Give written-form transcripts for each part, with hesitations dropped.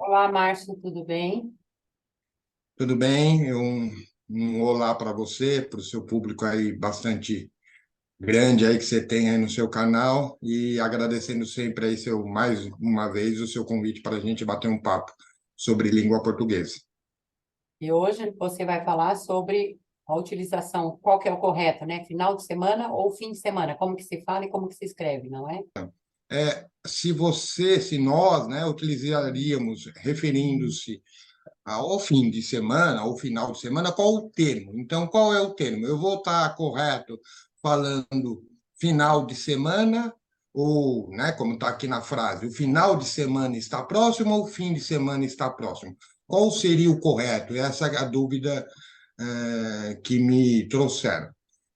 Olá, Márcio, tudo bem? Tudo bem? Um olá para você, para o seu público aí bastante grande aí que você tem aí no seu canal e agradecendo sempre aí mais uma vez o seu convite para a gente bater um papo sobre língua portuguesa. E hoje você vai falar sobre a utilização, qual que é o correto, né? Final de semana ou fim de semana? Como que se fala e como que se escreve, não é? Se nós, né, utilizaríamos referindo-se ao fim de semana, ao final de semana, qual o termo? Então, qual é o termo? Eu vou estar correto falando final de semana, ou, né, como está aqui na frase, o final de semana está próximo ou o fim de semana está próximo? Qual seria o correto? Essa é a dúvida que me trouxeram.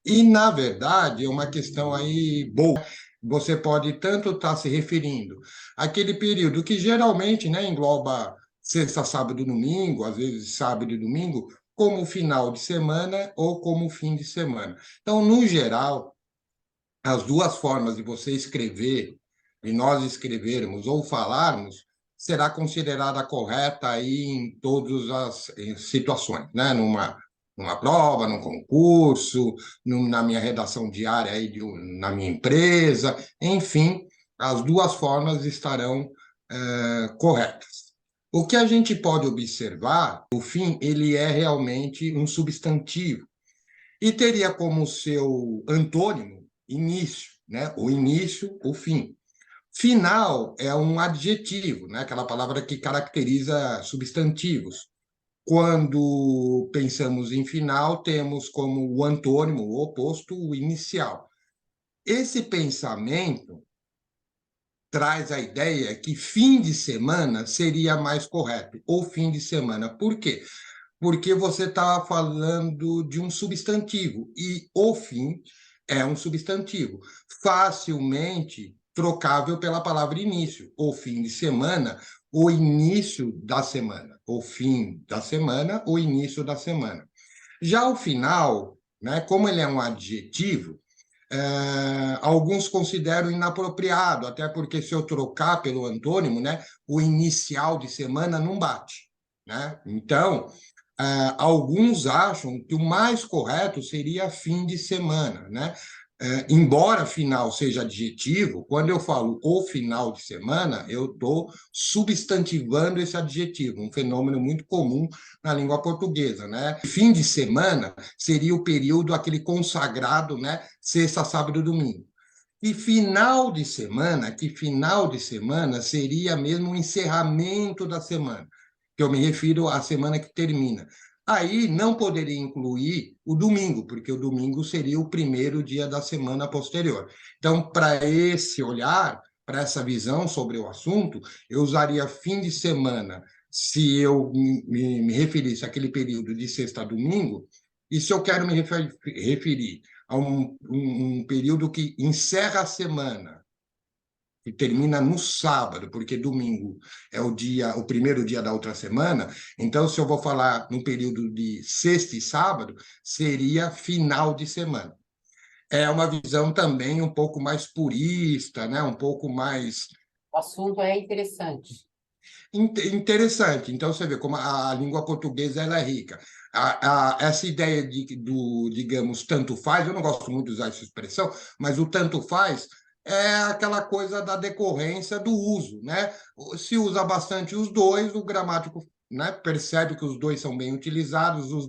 E, na verdade, é uma questão aí boa. Você pode tanto estar se referindo àquele período que geralmente, né, engloba sexta, sábado e domingo, às vezes sábado e domingo, como final de semana ou como fim de semana. Então, no geral, as duas formas de você escrever, de nós escrevermos ou falarmos, será considerada correta aí em todas as situações, né? Numa prova, num concurso, na minha redação diária aí na minha empresa, enfim, as duas formas estarão corretas. O que a gente pode observar, o fim, ele é realmente um substantivo e teria como seu antônimo início, né? O início, o fim. Final é um adjetivo, né? Aquela palavra que caracteriza substantivos. Quando pensamos em final, temos como o antônimo, o oposto, o inicial. Esse pensamento traz a ideia que fim de semana seria mais correto, ou fim de semana. Por quê? Porque você está falando de um substantivo e o fim é um substantivo, facilmente trocável pela palavra início. O fim de semana, o início da semana, o fim da semana, o início da semana. Já o final, né, como ele é um adjetivo, alguns consideram inapropriado, até porque se eu trocar pelo antônimo, né, o inicial de semana não bate, né? Então, alguns acham que o mais correto seria fim de semana, né? Embora final seja adjetivo, quando eu falo o final de semana, eu estou substantivando esse adjetivo, um fenômeno muito comum na língua portuguesa, né? Fim de semana seria o período aquele consagrado, né? Sexta, sábado e domingo. E final de semana seria mesmo o encerramento da semana, que eu me refiro à semana que termina. Aí não poderia incluir o domingo, porque o domingo seria o primeiro dia da semana posterior. Então, para esse olhar, para essa visão sobre o assunto, eu usaria fim de semana se eu me referisse àquele período de sexta a domingo, e se eu quero me referir a um período que encerra a semana e termina no sábado, porque domingo é o primeiro dia da outra semana. Então, se eu vou falar num período de sexta e sábado, seria final de semana. É uma visão também um pouco mais purista, né? Um pouco mais O assunto é interessante. interessante. Então, você vê como a língua portuguesa ela é rica. Essa ideia digamos, tanto faz, eu não gosto muito de usar essa expressão, mas o tanto faz é aquela coisa da decorrência do uso, né? Se usa bastante os dois, o gramático, né, percebe que os dois são bem utilizados, os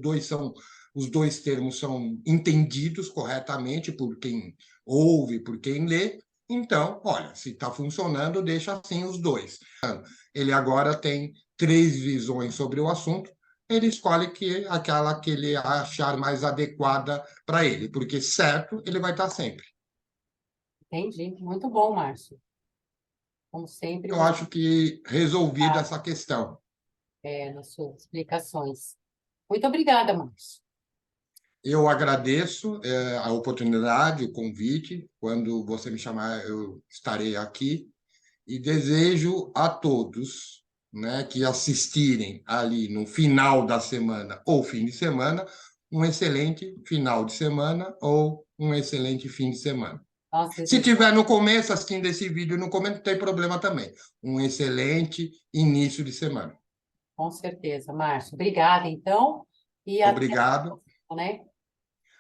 dois termos são entendidos corretamente por quem ouve, por quem lê. Então, olha, se está funcionando, deixa assim os dois. Ele agora tem três visões sobre o assunto, ele escolhe aquela que ele achar mais adequada para ele, porque certo ele vai estar sempre. Entendi. Muito bom, Márcio. Como sempre, Eu você acho que resolvida essa questão. nas suas explicações. Muito obrigada, Márcio. Eu agradeço a oportunidade, o convite. Quando você me chamar, eu estarei aqui e desejo a todos, né, que assistirem ali no final da semana ou fim de semana, um excelente final de semana ou um excelente fim de semana. Nós Se desejamos, tiver no começo, assim, desse vídeo, no começo, não tem problema também. Um excelente início de semana. com certeza, Márcio. Obrigada, então, e até a Obrigado. próxima, né?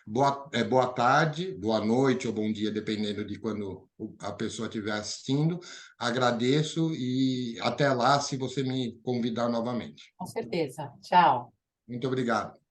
Boa tarde, boa noite ou bom dia, dependendo de quando a pessoa estiver assistindo. Agradeço e até lá, se você me convidar novamente. Com certeza. Tchau. Muito obrigado.